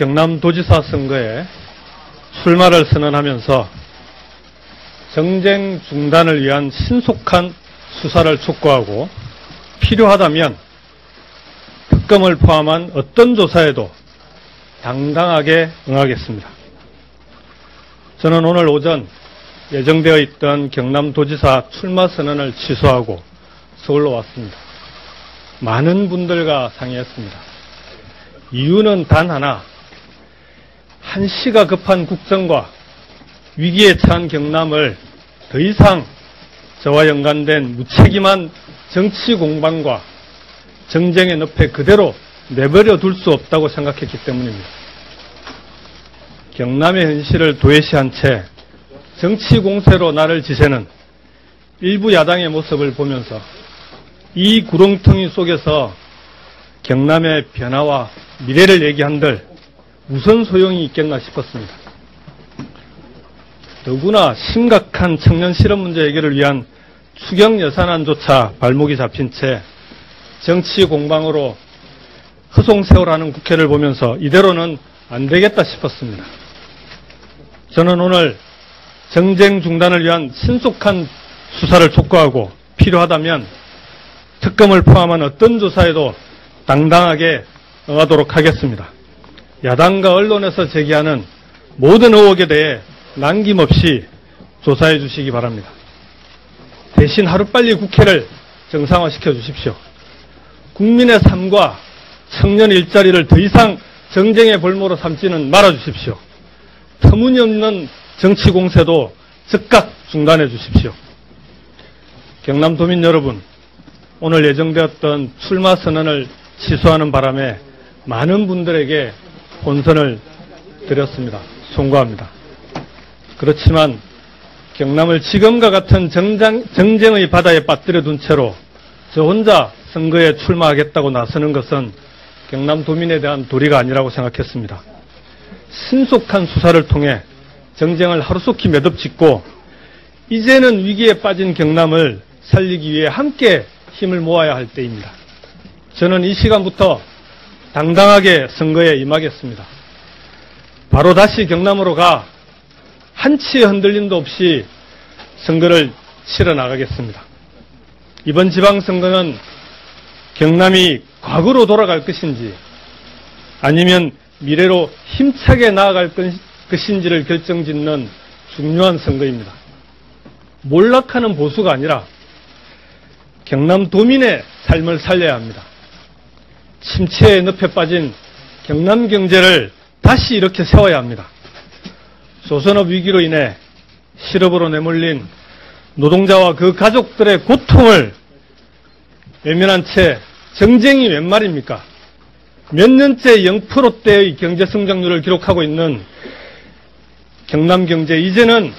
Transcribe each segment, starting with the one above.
경남도지사 선거에 출마를 선언하면서 정쟁 중단을 위한 신속한 수사를 촉구하고 필요하다면 특검을 포함한 어떤 조사에도 당당하게 응하겠습니다. 저는 오늘 오전 예정되어 있던 경남도지사 출마 선언을 취소하고 서울로 왔습니다. 많은 분들과 상의했습니다. 이유는 단 하나, 한시가 급한 국정과 위기에 처한 경남을 더 이상 저와 연관된 무책임한 정치 공방과 정쟁의 늪에 그대로 내버려 둘 수 없다고 생각했기 때문입니다. 경남의 현실을 도외시한 채 정치 공세로 나를 지새는 일부 야당의 모습을 보면서 이 구렁텅이 속에서 경남의 변화와 미래를 얘기한들 무슨 소용이 있겠나 싶었습니다. 더구나 심각한 청년 실업 문제 해결을 위한 추경 예산안조차 발목이 잡힌 채 정치 공방으로 허송세월하는 국회를 보면서 이대로는 안 되겠다 싶었습니다. 저는 오늘 정쟁 중단을 위한 신속한 수사를 촉구하고 필요하다면 특검을 포함한 어떤 조사에도 당당하게 응하도록 하겠습니다. 야당과 언론에서 제기하는 모든 의혹에 대해 남김없이 조사해 주시기 바랍니다. 대신 하루빨리 국회를 정상화시켜 주십시오. 국민의 삶과 청년 일자리를 더 이상 정쟁의 볼모로 삼지는 말아 주십시오. 터무니없는 정치 공세도 즉각 중단해 주십시오. 경남도민 여러분, 오늘 예정되었던 출마 선언을 취소하는 바람에 많은 분들에게 혼선을 드렸습니다. 송구합니다. 그렇지만 경남을 지금과 같은 정쟁의 바다에 빠뜨려 둔 채로 저 혼자 선거에 출마하겠다고 나서는 것은 경남도민에 대한 도리가 아니라고 생각했습니다. 신속한 수사를 통해 정쟁을 하루속히 매듭짓고 이제는 위기에 빠진 경남을 살리기 위해 함께 힘을 모아야 할 때입니다. 저는 이 시간부터 당당하게 선거에 임하겠습니다. 바로 다시 경남으로 가 한치의 흔들림도 없이 선거를 치러 나가겠습니다. 이번 지방선거는 경남이 과거로 돌아갈 것인지 아니면 미래로 힘차게 나아갈 것인지를 결정짓는 중요한 선거입니다. 몰락하는 보수가 아니라 경남도민의 삶을 살려야 합니다. 침체의 늪에 빠진 경남 경제를 다시 이렇게 세워야 합니다. 조선업 위기로 인해 실업으로 내몰린 노동자와 그 가족들의 고통을 외면한 채 정쟁이 웬 말입니까? 몇 년째 0%대의 경제 성장률을 기록하고 있는 경남 경제, 이제는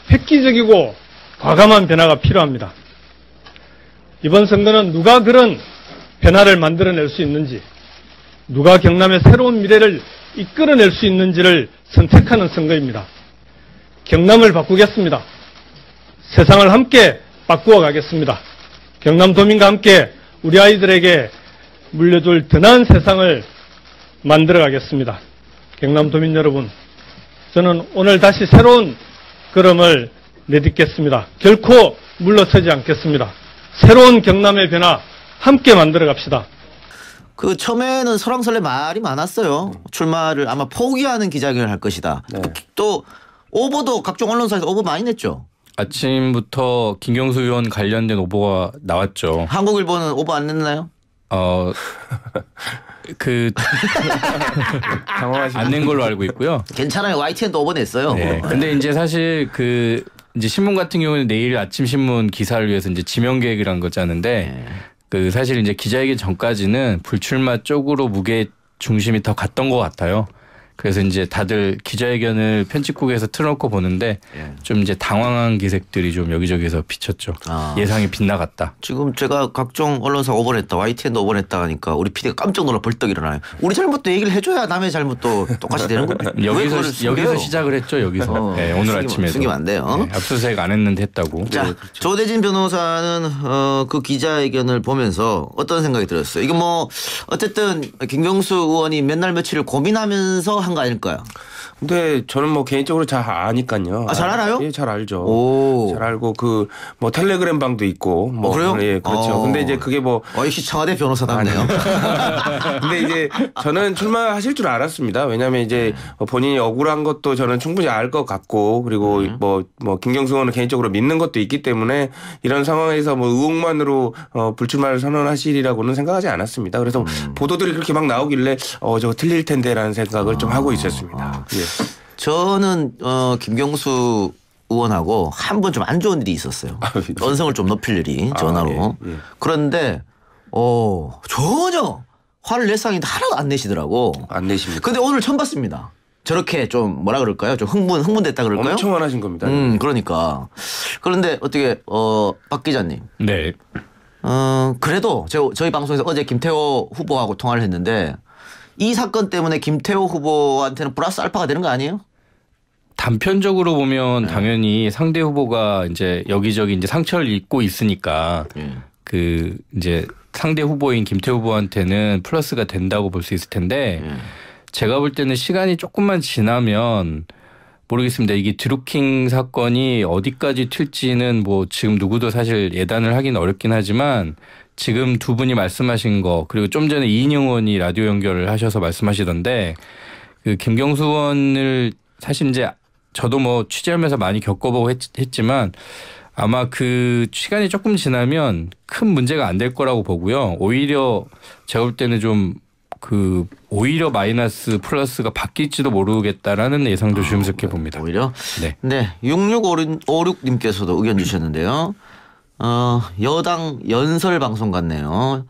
획기적이고 과감한 변화가 필요합니다. 이번 선거는 누가 그런 변화를 만들어낼 수 있는지, 누가 경남의 새로운 미래를 이끌어낼 수 있는지를 선택하는 선거입니다. 경남을 바꾸겠습니다. 세상을 함께 바꾸어 가겠습니다. 경남도민과 함께 우리 아이들에게 물려줄 더 나은 세상을 만들어 가겠습니다. 경남도민 여러분, 저는 오늘 다시 새로운 걸음을 내딛겠습니다. 결코 물러서지 않겠습니다. 새로운 경남의 변화 함께 만들어 갑시다. 그 처음에는 설왕설래 말이 많았어요. 출마를 아마 포기하는 기자회견을 할 것이다. 네. 또 오보도 각종 언론사에서 오보 많이 냈죠. 아침부터 김경수 의원 관련된 오보가 나왔죠. 한국일보는 오보 안 냈나요? 안 낸 걸로 알고 있고요. 괜찮아요. YTN도 오보 냈어요. 네. 근데 이제 사실 이제 신문 같은 경우는 내일 아침 신문 기사를 위해서 이제 지명 계획이란 거 짜는데 사실 이제 기자회견 전까지는 불출마 쪽으로 무게 중심이 더 갔던 것 같아요. 그래서 이제 다들 기자회견을 편집국에서 틀어놓고 보는데 좀 이제 당황한 기색들이 좀 여기저기서 비쳤죠. 예상이 빗나갔다. 지금 제가 각종 언론사 오버했다, YTN도 오버했다 하니까 우리 PD가 깜짝 놀라 벌떡 일어나요. 우리 잘못도 얘기를 해줘야 남의 잘못도 똑같이 되는 거예요. 여기서 시작을 했죠. 여기서. 네, 오늘 아침에도. 숨기면 안 돼요. 네, 압수수색 안 했는데 했다고. 자, 네, 그렇죠. 조대진 변호사는 그 기자회견을 보면서 어떤 생각이 들었어요? 이거 뭐 어쨌든 김경수 의원이 몇 날 며칠을 고민하면서 한 한 거 아닐까요? 근데 저는 뭐 개인적으로 잘 아니까요. 잘 알아요? 예, 잘 알죠. 오. 잘 알고 그 뭐 텔레그램 방도 있고 뭐 그래요? 예, 그렇죠. 근데 이제 그게 뭐 역시 청와대 변호사답네요. 근데 이제 저는 출마하실 줄 알았습니다. 왜냐하면 이제 본인이 억울한 것도 저는 충분히 알 것 같고 그리고 뭐 김경수 의원을 개인적으로 믿는 것도 있기 때문에 이런 상황에서 뭐 의혹만으로 불출마를 선언하시리라고는 생각하지 않았습니다. 그래서 보도들이 그렇게 막 나오길래 저거 틀릴 텐데라는 생각을 좀 하고 있었습니다. 예. 저는 김경수 의원하고 한 번 좀 안 좋은 일이 있었어요. 언성을 좀 높일 일이 전화로. 예. 그런데 전혀 화를 낼 상황인데 하나도 안 내시더라고. 안 내십니까? 근데 오늘 처음 봤습니다. 저렇게 좀 뭐라 그럴까요? 좀 흥분됐다 그럴까요? 엄청 화나신 겁니다. 그러니까. 그런데 어떻게 박 기자님. 네. 그래도 저희 방송에서 어제 김태호 후보하고 통화를 했는데 이 사건 때문에 김태호 후보한테는 플러스 알파가 되는 거 아니에요? 단편적으로 보면 당연히 상대 후보가 이제 여기저기 이제 상처를 입고 있으니까 그 이제 상대 후보인 김태호 후보한테는 플러스가 된다고 볼 수 있을 텐데 제가 볼 때는 시간이 조금만 지나면 모르겠습니다. 이게 드루킹 사건이 어디까지 튈지는 뭐 지금 누구도 사실 예단을 하긴 어렵긴 하지만 지금 두 분이 말씀하신 거 그리고 좀 전에 이인영 의원이 라디오 연결을 하셔서 말씀하시던데 그 김경수 의원을 사실 이제 저도 뭐 취재하면서 많이 겪어보고 했지만 아마 그 시간이 조금 지나면 큰 문제가 안 될 거라고 보고요. 오히려 제가 볼 때는 좀 오히려 마이너스 플러스가 바뀔지도 모르겠다라는 예상도 조심스럽게 봅니다. 오히려? 네. 6656님께서도 의견 주셨는데요. 여당 연설 방송 같네요.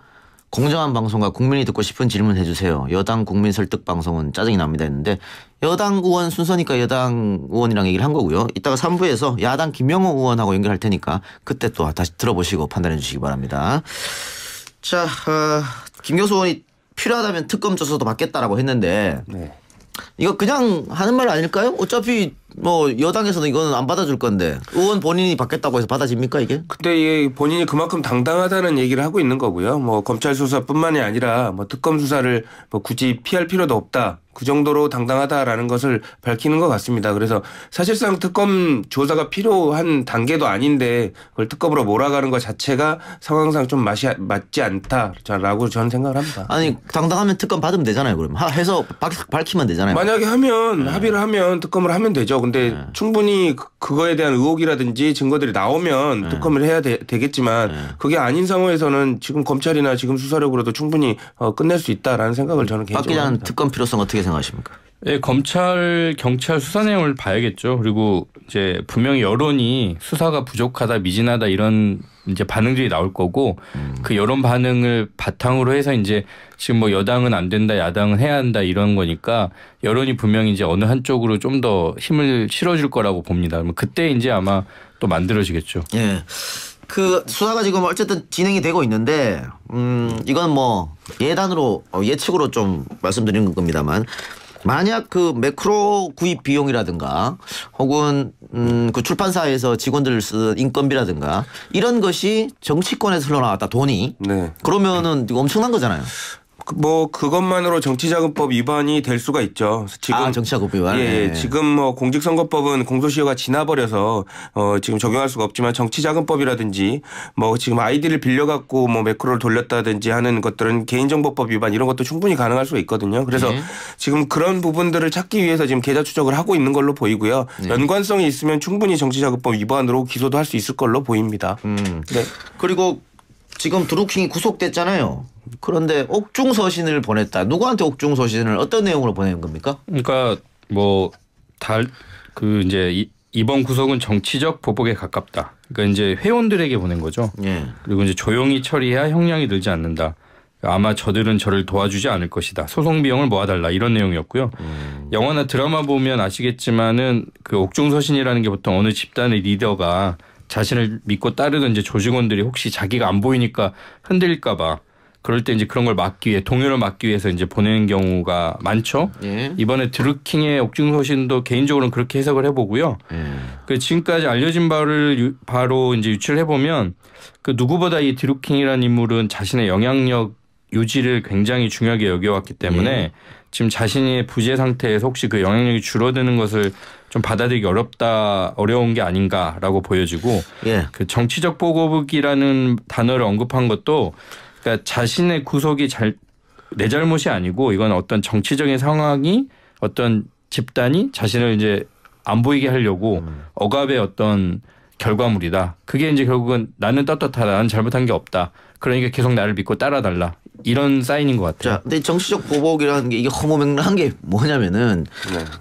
공정한 방송과 국민이 듣고 싶은 질문 해주세요. 여당 국민 설득 방송은 짜증이 납니다 했는데 여당 의원 순서니까 여당 의원이랑 얘기를 한 거고요. 이따가 3부에서 야당 김영호 의원하고 연결할 테니까 그때 또 다시 들어보시고 판단해 주시기 바랍니다. 자, 김경수 의원이 필요하다면 특검 조사도 받겠다라고 했는데 이거 그냥 하는 말 아닐까요? 어차피 뭐 여당에서는 이거는 안 받아줄 건데 의원 본인이 받겠다고 해서 받아집니까 이게? 근데 이게 본인이 그만큼 당당하다는 얘기를 하고 있는 거고요. 뭐 검찰 수사뿐만이 아니라 뭐 특검 수사를 뭐 굳이 피할 필요도 없다. 그 정도로 당당하다라는 것을 밝히는 것 같습니다. 그래서 사실상 특검 조사가 필요한 단계도 아닌데 그걸 특검으로 몰아가는 것 자체가 상황상 좀 맞지 않다라고 저는 생각을 합니다. 아니 당당하면 특검 받으면 되잖아요. 그럼 해서 밝히면 되잖아요. 만약에 하면 합의를 하면 특검을 하면 되죠. 근데 충분히 그거에 대한 의혹이라든지 증거들이 나오면 특검을 해야 되겠지만 그게 아닌 상황에서는 지금 검찰이나 지금 수사력으로도 충분히 끝낼 수 있다라는 생각을 저는 개인적으로 박 기자는 합니다. 특검 필요성 어떻게 생각하십니까? 예, 검찰, 경찰 수사 내용을 봐야겠죠. 그리고 이제 분명히 여론이 수사가 부족하다, 미진하다 이런 이제 반응들이 나올 거고 그 여론 반응을 바탕으로 해서 이제 지금 뭐 여당은 안 된다, 야당은 해야 한다 이런 거니까 여론이 분명히 이제 어느 한쪽으로 좀 더 힘을 실어줄 거라고 봅니다. 그때 이제 아마 또 만들어지겠죠. 예. 그 수사가 지금 어쨌든 진행이 되고 있는데 이건 뭐 예단으로 예측으로 좀 말씀드리는 겁니다만 만약 그 매크로 구입 비용이라든가 혹은 그 출판사에서 직원들 쓰는 인건비라든가 이런 것이 정치권에서 흘러나왔다 돈이 그러면은 이거 엄청난 거잖아요. 뭐 그것만으로 정치자금법 위반이 될 수가 있죠. 지금 정치자금법 위반. 예, 지금 뭐 공직선거법은 공소시효가 지나버려서 지금 적용할 수가 없지만 정치자금법이라든지 뭐 지금 아이디를 빌려갖고 뭐 매크로를 돌렸다든지 하는 것들은 개인정보법 위반 이런 것도 충분히 가능할 수가 있거든요. 그래서 지금 그런 부분들을 찾기 위해서 지금 계좌 추적을 하고 있는 걸로 보이고요. 연관성이 있으면 충분히 정치자금법 위반으로 기소도 할 수 있을 걸로 보입니다. 네. 그리고 지금 드루킹이 구속됐잖아요. 그런데 옥중서신을 보냈다. 누구한테 옥중서신을 어떤 내용으로 보내는 겁니까? 그러니까 뭐 이제 이번 구속은 정치적 보복에 가깝다. 그러니까 이제 회원들에게 보낸 거죠. 예. 그리고 이제 조용히 처리해야 형량이 늘지 않는다. 아마 저들은 저를 도와주지 않을 것이다. 소송 비용을 모아달라 이런 내용이었고요. 영화나 드라마 보면 아시겠지만은 그 옥중서신이라는 게 보통 어느 집단의 리더가 자신을 믿고 따르던 이제 조직원들이 혹시 자기가 안 보이니까 흔들릴까봐 그럴 때 이제 그런 걸 막기 위해 동요를 막기 위해서 이제 보내는 경우가 많죠. 예. 이번에 드루킹의 옥중서신도 개인적으로는 그렇게 해석을 해보고요. 그 지금까지 알려진 바를 바로 이제 유출을 해보면 그 누구보다 이 드루킹이라는 인물은 자신의 영향력이 유지를 굉장히 중요하게 여겨왔기 때문에 지금 자신의 부재 상태에서 혹시 그 영향력이 줄어드는 것을 좀 받아들이기 어려운 게 아닌가라고 보여지고 예. 그 정치적 보복이라는 단어를 언급한 것도 그러니까 자신의 구속이 내 잘못이 아니고 이건 어떤 정치적인 상황이 어떤 집단이 자신을 이제 안 보이게 하려고 억압의 어떤 결과물이다. 그게 이제 결국은 나는 떳떳하다. 나는 잘못한 게 없다. 그러니까 계속 나를 믿고 따라달라. 이런 사인인 것 같아요. 자, 근데 정치적 보복이라는 게 이게 허무맹랑한 게 뭐냐면은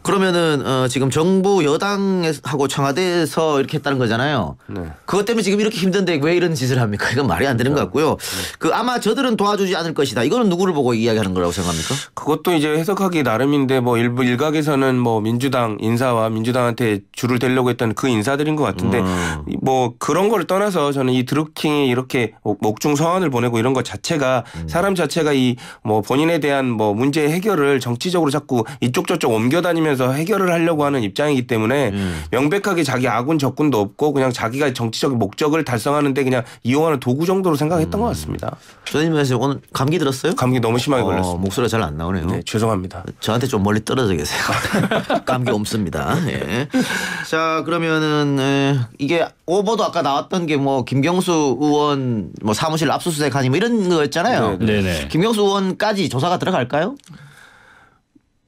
그러면은 지금 정부 여당하고 청와대에서 이렇게 했다는 거잖아요. 그것 때문에 지금 이렇게 힘든데 왜 이런 짓을 합니까? 이건 말이 안 되는 것 같고요. 그 아마 저들은 도와주지 않을 것이다. 이거는 누구를 보고 이야기하는 거라고 생각합니까? 그것도 이제 해석하기 나름인데 뭐 일부 일각에서는 뭐 민주당 인사와 민주당한테 줄을 대려고 했던 그 인사들인 것 같은데 뭐 그런 걸 떠나서 저는 이 드루킹이 이렇게 목중 서한을 보내고 이런 것 자체가 사람 자체가 이 뭐 본인에 대한 뭐 문제 해결을 정치적으로 자꾸 이쪽 저쪽 옮겨 다니면서 해결을 하려고 하는 입장이기 때문에 명백하게 자기 아군 적군도 없고 그냥 자기가 정치적 목적을 달성하는데 그냥 이용하는 도구 정도로 생각했던 것 같습니다. 선생님 오늘 감기 들었어요? 감기 너무 심하게 걸렸습니다. 목소리가 잘 안 나오네요. 네, 죄송합니다. 저한테 좀 멀리 떨어져 계세요. 감기 옮습니다. 예. 자, 그러면은 이게 오보도 아까 나왔던 게 뭐 김경수 의원 뭐 사무실 압수수색하니 뭐 이런 거였잖아요. 네네. 김경수 의원까지 조사가 들어갈까요?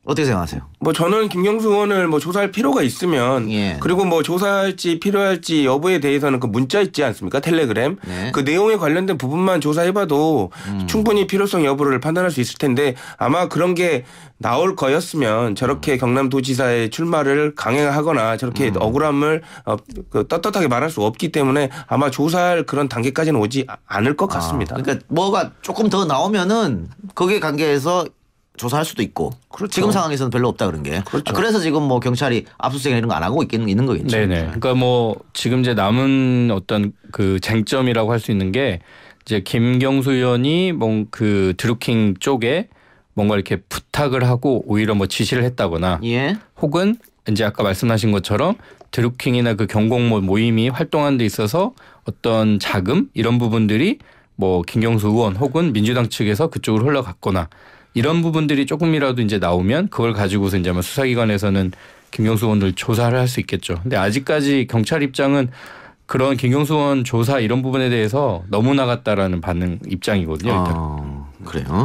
어떻게 생각하세요? 뭐 저는 김경수 의원을 뭐 조사할 필요가 있으면 그리고 뭐 조사할지 필요할지 여부에 대해서는 그 문자 있지 않습니까? 텔레그램. 그 내용에 관련된 부분만 조사해봐도 충분히 필요성 여부를 판단할 수 있을 텐데 아마 그런 게 나올 거였으면 저렇게 경남도지사의 출마를 강행하거나 저렇게 억울함을 떳떳하게 말할 수 없기 때문에 아마 조사할 그런 단계까지는 오지 않을 것 같습니다. 그러니까 뭐가 조금 더 나오면은 거기에 관계해서 조사할 수도 있고 그렇죠. 지금 상황에서는 별로 없다 그런 게 그렇죠. 그래서 지금 뭐 경찰이 압수수색 이런 거 안 하고 있는 거겠죠. 네네. 그러니까 뭐 지금 이제 남은 어떤 그 쟁점이라고 할 수 있는 게 이제 김경수 의원이 뭐 그 드루킹 쪽에 뭔가 이렇게 부탁을 하고 오히려 뭐 지시를 했다거나 혹은 이제 아까 말씀하신 것처럼 드루킹이나 그 경공모 모임이 활동하는 데 있어서 어떤 자금 이런 부분들이 뭐 김경수 의원 혹은 민주당 측에서 그쪽으로 흘러갔거나 이런 부분들이 조금이라도 이제 나오면 그걸 가지고서 이제 아마 수사기관에서는 김경수 의원을 조사를 할 수 있겠죠. 근데 아직까지 경찰 입장은 그런 김경수 의원 조사 이런 부분에 대해서 너무 나갔다라는 반응 입장이거든요. 일단. 그래요.